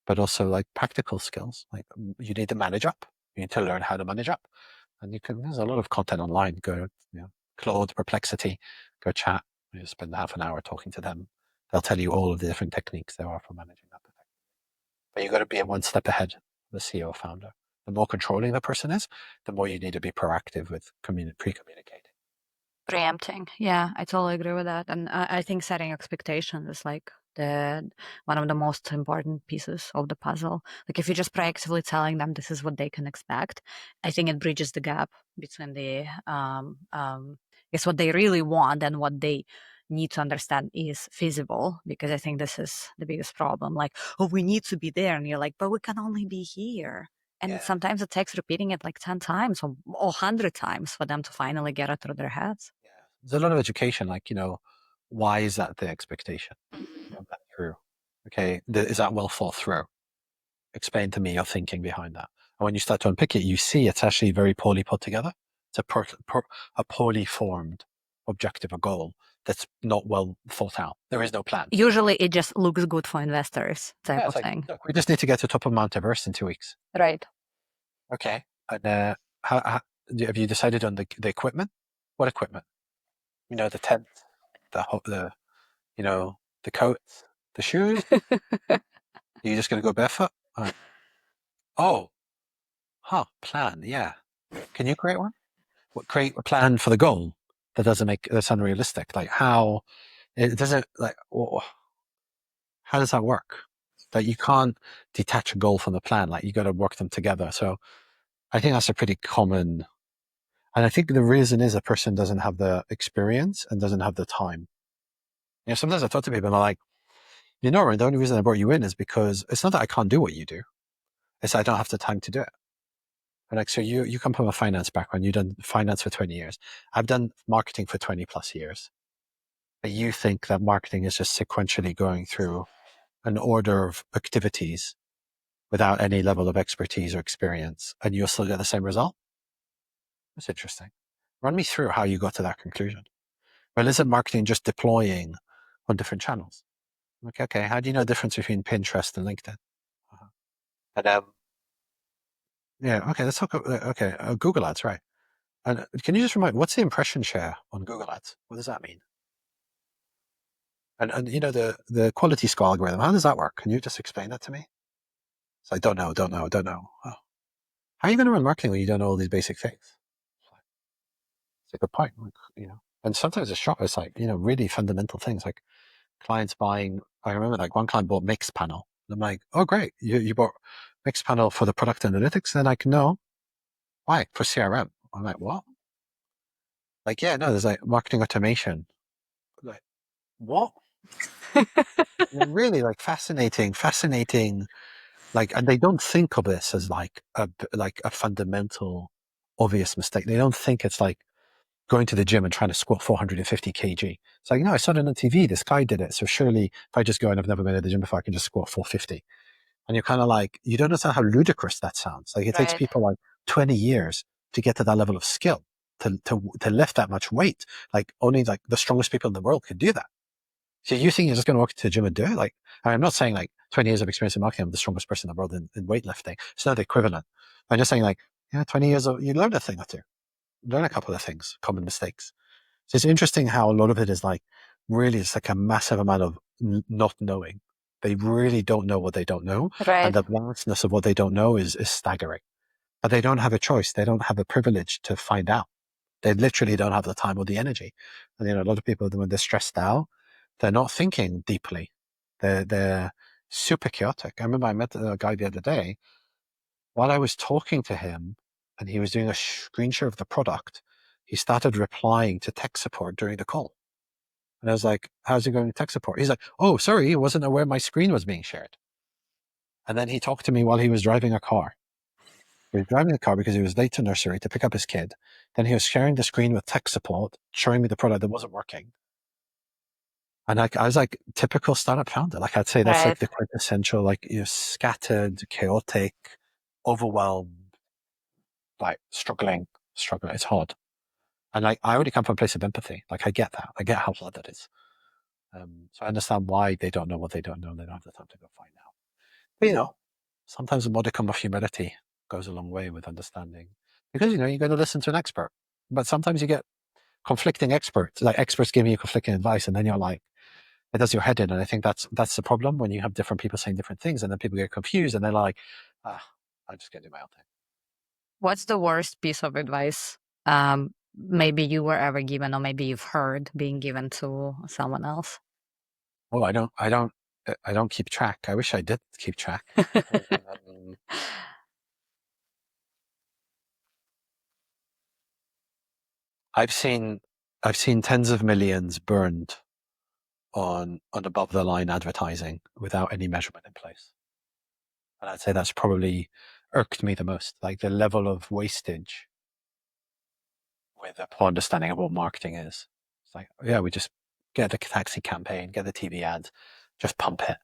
but also practical skills. You need to manage up. You need to learn how to manage up. And there's a lot of content online. Go, Claude, Perplexity, go chat. You spend half an hour talking to them. They'll tell you all of the different techniques there are for managing that effectively. But you've got to be one step ahead of the CEO founder. The more controlling the person is, the more you need to be proactive with pre-communicating. Preempting. Yeah, I totally agree with that. And I think setting expectations is one of the most important pieces of the puzzle. Like if you're just proactively telling them this is what they can expect, I think it bridges the gap between the guess what they really want and what they need to understand is feasible, because I think this is the biggest problem. Like, oh, we need to be there. And you're like, but we can only be here. And sometimes it takes repeating it 10 times or 100 times for them to finally get it through their heads. Yeah. There's a lot of education, why is that the expectation? That through. Okay, is that well thought through? Explain to me your thinking behind that. And when you start to unpick it, you see it's actually very poorly put together. It's a poorly formed objective or goal that's not well thought out. There is no plan. Usually it just looks good for investors type of thing. Look, we just need to get to the top of Mount Everest in 2 weeks. Right. Okay. And how have you decided on the equipment? What equipment? The tent, the coats, the shoes. You're just going to go barefoot? Oh, plan. Yeah. Can you create one? Create a plan for the goal that's unrealistic. How it doesn't how does that work? You can't detach a goal from the plan. You got to work them together. So I think that's a pretty common, and I think the reason is a person doesn't have the experience and doesn't have the time. Sometimes I talk to people and I'm like, Oren, the only reason I brought you in is because it's not that I can't do what you do. It's I don't have the time to do it. And like, so you come from a finance background, you've done finance for 20 years. I've done marketing for 20 plus years. But you think that marketing is just sequentially going through an order of activities without any level of expertise or experience, and you'll still get the same result? That's interesting. Run me through how you got to that conclusion. Well, isn't marketing just deploying on different channels? Okay. How do you know the difference between Pinterest and LinkedIn? Uh-huh. And yeah, okay, let's talk. Okay, Google Ads, right? And can you just remind what's the impression share on Google Ads? What does that mean? And you know the quality score algorithm. How does that work? Can you just explain that to me? So I don't know. Oh. How are you going to run marketing when you don't know all these basic things? It's a good point. Like, you know, and sometimes it's shop. It's like really fundamental things like clients buying. I remember like one client bought Mix Panel. And I'm like, oh great, you bought Mix Panel for the product analytics. Then I can know why for CRM. I'm like, what? Like, yeah, no, there's like marketing automation. Like, what? Really like fascinating. Like, and they don't think of this as like a fundamental, obvious mistake. They don't think it's like going to the gym and trying to squat 450 kg. It's like, no, I saw it on TV. This guy did it. So surely if I just go and I've never been at the gym before, I can just squat 450. And you're kind of like, you don't understand how ludicrous that sounds. Like it takes Right. people like 20 years to get to that level of skill, to lift that much weight. Like only like the strongest people in the world can do that. So you think you're just going to walk into the gym and do it? Like, I'm not saying like 20 years of experience in marketing, I'm the strongest person in the world in weightlifting. It's not the equivalent. I'm just saying like, yeah, 20 years of, you learn a thing or two, learn a couple of things, common mistakes. So it's interesting how a lot of it is like, really, it's like a massive amount of not knowing. They really don't know what they don't know. And Right. the vastness of what they don't know is staggering. But they don't have a choice. They don't have a privilege to find out. They literally don't have the time or the energy. And a lot of people, when they're stressed out, they're not thinking deeply. They're super chaotic. I remember I met a guy the other day. While I was talking to him, and he was doing a screen share of the product, he started replying to tech support during the call. And I was like, "How's it going to tech support?" He's like, "Oh, sorry, he wasn't aware my screen was being shared." And then he talked to me while he was driving a car. He was driving the car because he was late to nursery to pick up his kid. Then he was sharing the screen with tech support, showing me the product that wasn't working. And I was like, typical startup founder. Like I'd say that's like Right. the quintessential, like scattered, chaotic, overwhelmed, like struggling. It's hard. And like I already come from a place of empathy. Like I get that. I get how hard that is. So I understand why they don't know what they don't know and they don't have the time to go find out. But sometimes a modicum of humility goes a long way with understanding. Because you're going to listen to an expert. But sometimes you get conflicting experts, like experts giving you conflicting advice, and then you're like, it does your head in. And I think that's the problem when you have different people saying different things, and then people get confused, and they're like, ah, I'm just gonna do my own thing. What's the worst piece of advice maybe you were ever given, or maybe you've heard being given to someone else? Oh, I don't keep track. I wish I did keep track. Um, I've seen I've seen tens of millions burned on above the line advertising without any measurement in place. And I'd say that's probably irked me the most, like the level of wastage with a poor understanding of what marketing is. It's like, yeah, we just get the taxi campaign, get the TV ads, just pump it.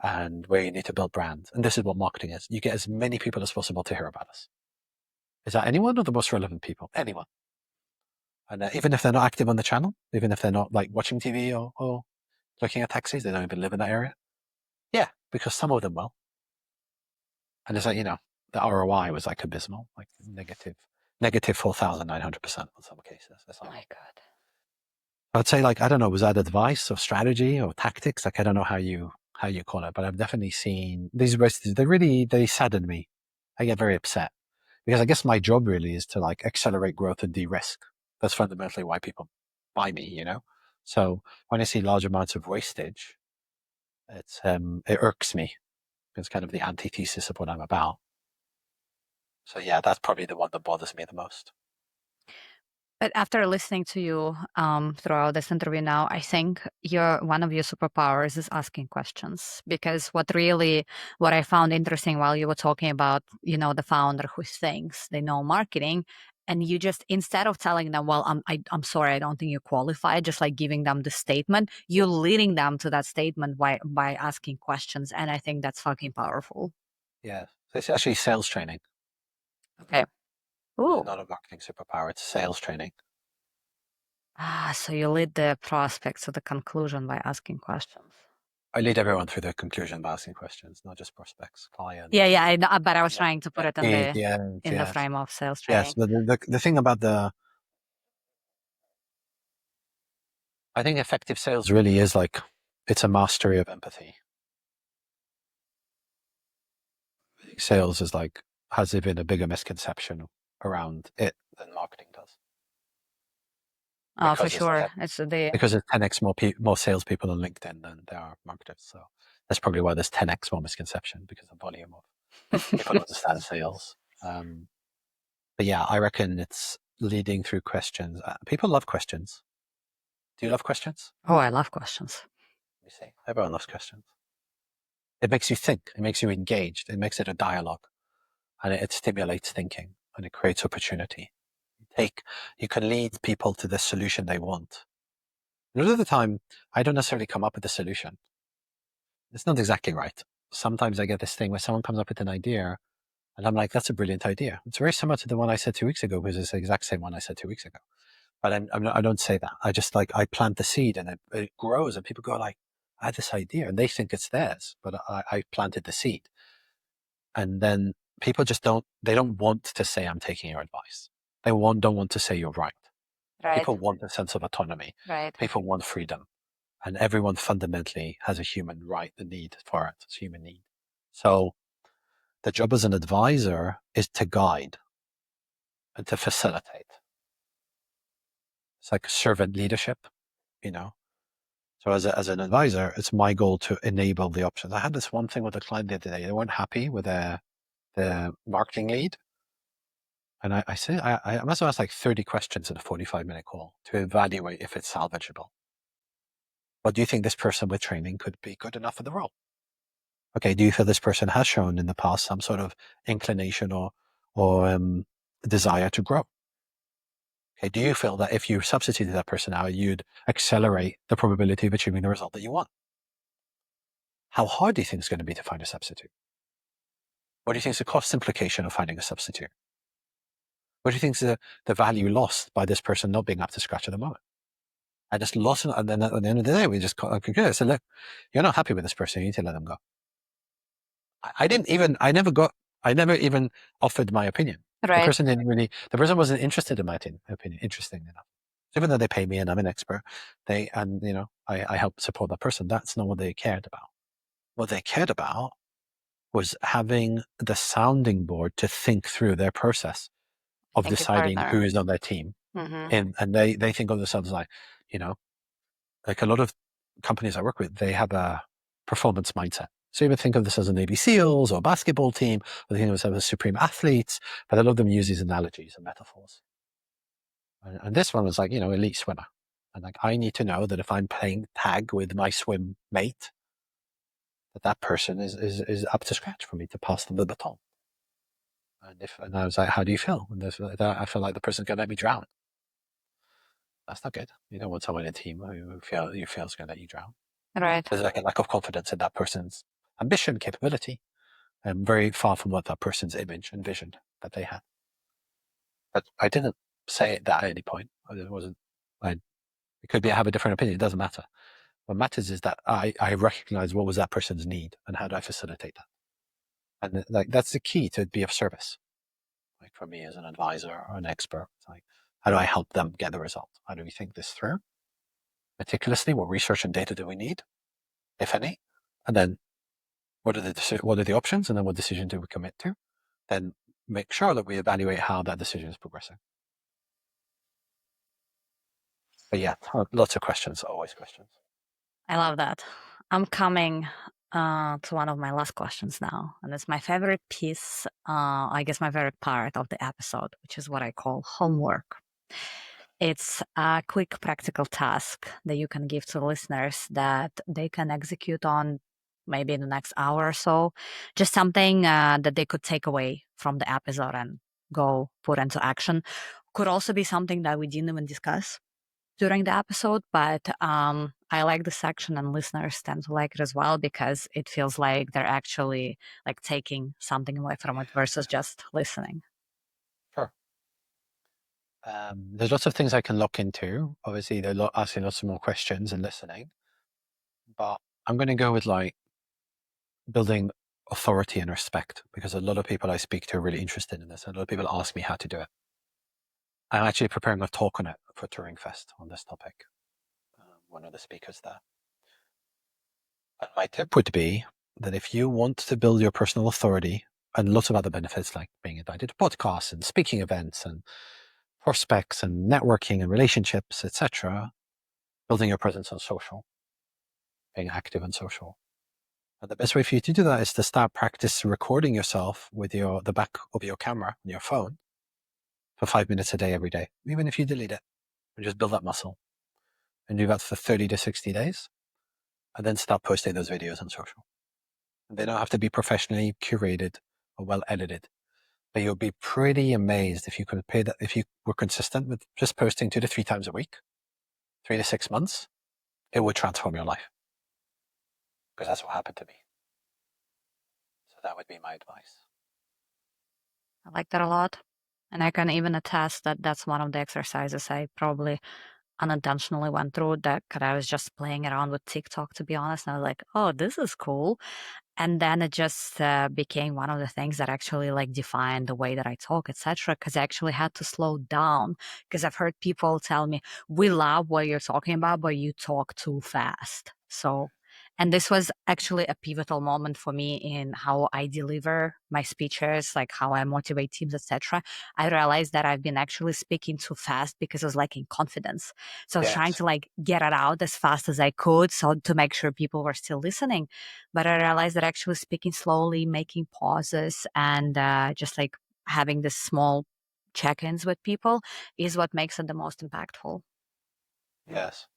And where you need to build brands. And this is what marketing is. You get as many people as possible to hear about us. Is that anyone or the most relevant people? Anyone. And even if they're not active on the channel, even if they're not like watching TV or looking at taxis, they don't even live in that area. Yeah, because some of them will. And it's like, the ROI was like abysmal, like negative 4,900% in some cases. It's Oh like, my God. I'd say like, I don't know, was that advice or strategy or tactics? Like, I don't know how you call it, but I've definitely seen these risks. They sadden me. I get very upset because I guess my job really is to like accelerate growth and de-risk. That's fundamentally why people buy me. So when I see large amounts of wastage, it irks me. It's kind of the antithesis of what I'm about. So yeah, that's probably the one that bothers me the most. But after listening to you throughout this interview now, I think one of your superpowers is asking questions. Because what I found interesting while you were talking about, the founder who thinks they know marketing, and you just, instead of telling them, well, I'm sorry, I don't think you qualify, just like giving them the statement, you're leading them to that statement by asking questions, and I think that's fucking powerful. Yeah. So it's actually sales training. Okay. It's Ooh. not a marketing superpower. It's sales training. So you lead the prospect to the conclusion by asking questions. I lead everyone through the conclusion by asking questions, not just prospects, Yeah, clients. yeah, I know, but I was Yeah. trying to put Yeah. it Yes. in the Yes. frame of sales Yes. training. But the thing about I think effective sales really is like, it's a mastery of empathy. Sales is like, has even a bigger misconception around it than marketing does. Oh, for Because it's sure. It's the because there's 10x more salespeople on LinkedIn than there are marketers. So that's probably why there's 10x more misconception, because of volume of people who understand sales. But yeah, I reckon it's leading through questions. People love questions. Do you love questions? Oh, I love questions. You see, everyone loves questions. It makes you think. It makes you engaged. It makes it a dialogue, and it stimulates thinking, and it creates opportunity. You can lead people to the solution they want. A lot of the time, I don't necessarily come up with the solution. It's not exactly right. Sometimes I get this thing where someone comes up with an idea, and I'm like, "That's a brilliant idea." It's very similar to the one I said 2 weeks ago, because it's the exact same one I said 2 weeks ago. But I don't say that. I just, like, I plant the seed, and it grows, and people go like, "I had this idea," and they think it's theirs, but I planted the seed. And then people they don't want to say, "I'm taking your advice." Don't want to say you're right. Right, People want a sense of autonomy. right. People want freedom, and everyone fundamentally has a human right, the need for it. It's a human need. So the job as an advisor is to guide and to facilitate. It's like servant leadership, you know. So as an advisor, it's my goal to enable the options. I had this one thing with a client the other day. They weren't happy with the marketing lead. And I said, I must have asked like 30 questions in a 45-minute call to evaluate if it's salvageable. But do you think this person with training could be good enough for the role? Okay, do you feel this person has shown in the past some sort of inclination or desire to grow? Okay, do you feel that if you substituted that person out, you'd accelerate the probability of achieving the result that you want? How hard do you think it's going to be to find a substitute? What do you think is the cost implication of finding a substitute? What do you think is the value lost by this person not being up to scratch at the moment? I just lost it, and then at the end of the day, we just concluded. I said, look, you're not happy with this person. You need to let them go. I never even offered my opinion. Right. The person wasn't interested in my opinion, interesting enough. So even though they pay me and I'm an expert, I help support that person. That's not what they cared about. What they cared about was having the sounding board to think through their process of Thank you, deciding partner. who is on their team. Mm-hmm. And they think of themselves like, you know, like a lot of companies I work with, they have a performance mindset. So you would think of this as a Navy SEALs or a basketball team, or they think of themselves as supreme athletes, but a lot of them use these analogies and metaphors. And this one was like, elite swimmer. And like, I need to know that if I'm playing tag with my swim mate, that person is up to scratch for me to pass them the baton. And I was like, how do you feel? And I feel like the person's going to let me drown. That's not good. You don't want someone in a team who you feel is going to let you drown. Right. There's like a lack of confidence in that person's ambition, capability, and very far from what that person's image and vision that they had. But I didn't say that at any point. It wasn't. It could be I have a different opinion. It doesn't matter. What matters is that I recognize what was that person's need and how do I facilitate that. And like that's the key to be of service. Like for me as an advisor or an expert, it's like how do I help them get the result? How do we think this through meticulously? What research and data do we need, if any? And then what are the options, and then what decision do we commit to? Then make sure that we evaluate how that decision is progressing. But yeah, lots of questions, always questions. I love that. I'm coming to one of my last questions now, and it's my favorite piece, I guess my favorite part of the episode, which is what I call homework. It's a quick practical task that you can give to listeners that they can execute on maybe in the next hour or so. Just something that they could take away from the episode and go put into action. Could also be something that we didn't even discuss during the episode, but I like the section and listeners tend to like it as well because it feels like they're actually like taking something away from it versus just listening. Sure. There's lots of things I can look into. Obviously, they're asking lots of more questions and listening, but I'm going to go with like building authority and respect because a lot of people I speak to are really interested in this. A lot of people ask me how to do it. I'm actually preparing a talk on it for Turing Fest on this topic. One of the speakers there. And my tip would be that if you want to build your personal authority and lots of other benefits like being invited to podcasts and speaking events and prospects and networking and relationships, etc., building your presence on social, being active on social. And the best way for you to do that is to start practice recording yourself with the back of your camera on your phone for 5 minutes a day every day, even if you delete it, and just build that muscle and do that for 30 to 60 days, and then start posting those videos on social. And they don't have to be professionally curated or well edited, but you'll be pretty amazed if you could pay that, if you were consistent with just posting 2 to 3 times a week, 3 to 6 months, it would transform your life. Because that's what happened to me. So that would be my advice. I like that a lot. And I can even attest that that's one of the exercises I probably unintentionally went through that because I was just playing around with TikTok, to be honest. And I was like, oh, this is cool. And then it just became one of the things that actually like defined the way that I talk, etc. Because I actually had to slow down because I've heard people tell me, we love what you're talking about, but you talk too fast. So, and this was actually a pivotal moment for me in how I deliver my speeches, like how I motivate teams, etc. I realized that I've been actually speaking too fast because I was lacking confidence. So I was trying Yes. to like get it out as fast as I could, so to make sure people were still listening. But I realized that actually speaking slowly, making pauses, and just like having this small check-ins with people is what makes it the most impactful. Yes.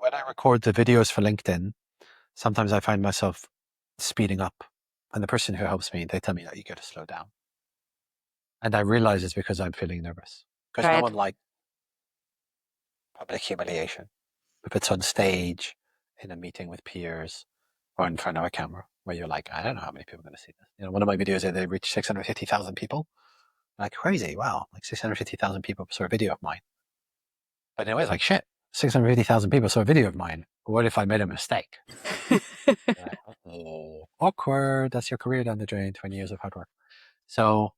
When I record the videos for LinkedIn, sometimes I find myself speeding up. And the person who helps me, they tell me that you got to slow down. And I realize it's because I'm feeling nervous. Because no Right. one likes public humiliation. If it's on stage, in a meeting with peers, or in front of a camera, where you're like, I don't know how many people are going to see this. You know, one of my videos, they reached 650,000 people. Like crazy, wow, like 650,000 people saw a video of mine. But in a way, it's like, shit, 650,000 people saw a video of mine. What if I made a mistake? Like, oh, awkward. That's your career down the drain, 20 years of hard work. So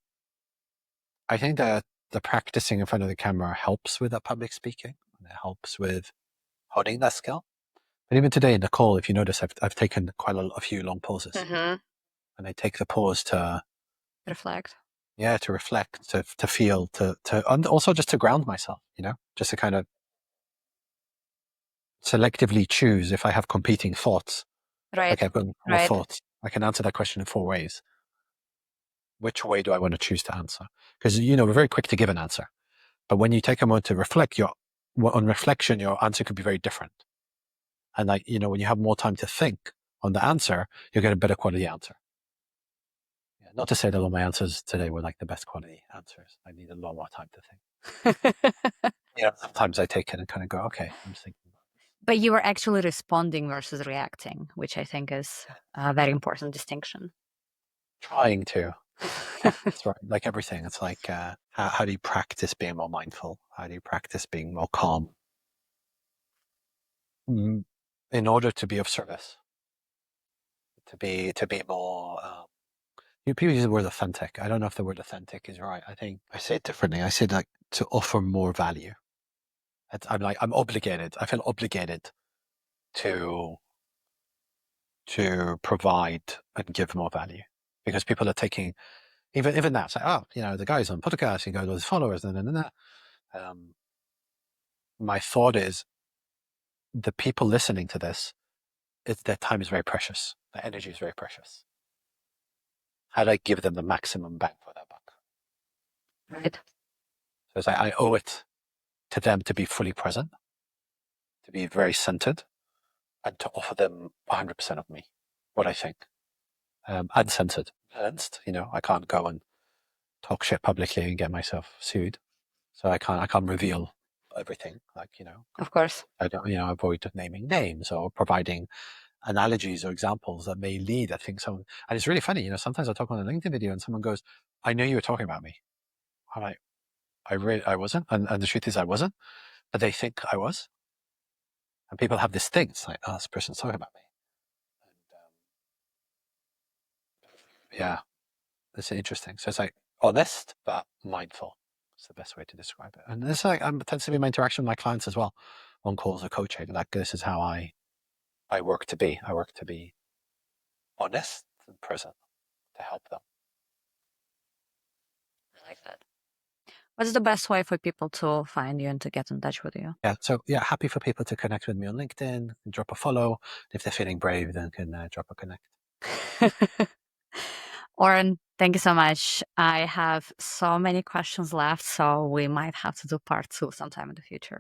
I think that the practicing in front of the camera helps with that public speaking. And it helps with honing that skill. But even today in the call, if you notice, I've taken quite a few long pauses. Mm-hmm. And I take the pause to, Reflect. yeah, to reflect, to feel, and also just to ground myself, just to kind of selectively choose if I have competing thoughts. Right. Okay, I've got four Right. thoughts. I can answer that question in 4 ways. Which way do I want to choose to answer? Because, we're very quick to give an answer. But when you take a moment to reflect, on reflection, your answer could be very different. And when you have more time to think on the answer, you'll get a better quality answer. Yeah, not to say that all my answers today were like the best quality answers. I need a lot more time to think. Sometimes I take it and kind of go, okay, I'm just thinking about But you were actually responding versus reacting, which I think is a very important distinction. trying to. Yeah, that's right. Like everything, it's like, how do you practice being more mindful? How do you practice being more calm? In order to be of service, to be more. People use the word authentic. I don't know if the word authentic is right. I think I say it differently. I say like to offer more value. I'm obligated. I feel obligated to provide and give more value because people are taking even that. Say, oh, the guy's on podcast. He got all his followers. My thought is the people listening to this, their time is very precious. Their energy is very precious. How do I give them the maximum bang for their buck? Right. So it's like I owe it to them to be fully present, to be very centered, and to offer them 100% of me, what I think, uncensored, balanced. I can't go and talk shit publicly and get myself sued. So I can't reveal everything. Of course. I don't, avoid naming names or providing analogies or examples that may lead. I think someone, and it's really funny. Sometimes I talk on a LinkedIn video and someone goes, "I know you were talking about me." I'm like, I wasn't, and the truth is I wasn't, but they think I was, and people have this thing. It's like, oh, this person's talking about me. And, yeah, it's interesting. So it's like honest but mindful. It's the best way to describe it. And it's like tends to be my interaction with my clients as well, on calls or coaching. Like this is how I work to be. I work to be honest and present to help them. I like that. What's the best way for people to find you and to get in touch with you? Yeah. So yeah, happy for people to connect with me on LinkedIn, drop a follow. If they're feeling brave, then can drop a connect. Oren, thank you so much. I have so many questions left, so we might have to do part 2 sometime in the future.